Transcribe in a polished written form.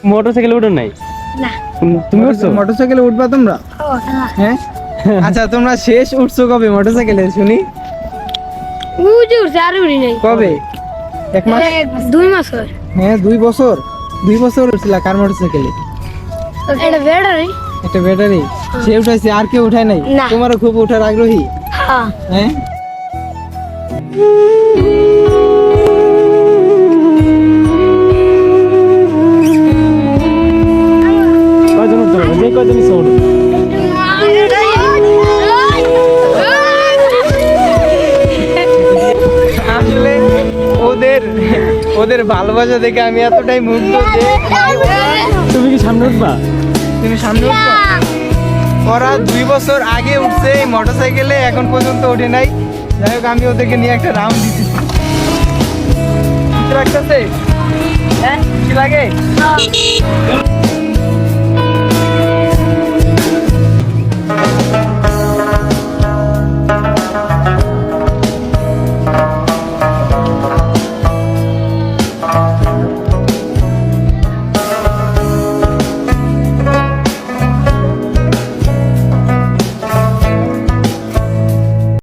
মোটরসাইকেলে উঠো নাই? না। তুমি উঠছো? মোটরসাইকেলে উঠবা তোমরা? হ্যাঁ। আচ্ছা তোমরা শেষ উঠছো কবে মোটরসাইকেলে শুনি? উঠে উঠছে আর উঠি নাই। কবে? 1 মাস? 2 মাস হয়। হ্যাঁ 2 বছর। 2 বছর উঠছিলা কার মোটরসাইকেলে? এটা ব্যাটারি। একটা ব্যাটারি। সে উঠাইছে আর কেউ উঠায় নাই? না। তোমারও খুব ওঠার আগ্রহী? হ্যাঁ। হ্যাঁ। কয়জন উঠতে পারবে? যে কয়জন ইচ্ছা উঠো। আসলে ওদের ভালোবাসা দেখে আমি এতটাই মুগ্ধ যে তুমি কি সামনে উঠবা? তুমি সামনে উঠবা। ওরা 2 বছর আগে উঠছে এই মোটরসাইকেলে, এখন পর্যন্ত ওঠে নাই। যাই হোক আমি ওদেরকে নিয়ে একটা রাউন্ড দিতেছি। লাগতেছে? হ্যাঁ কি লাগে?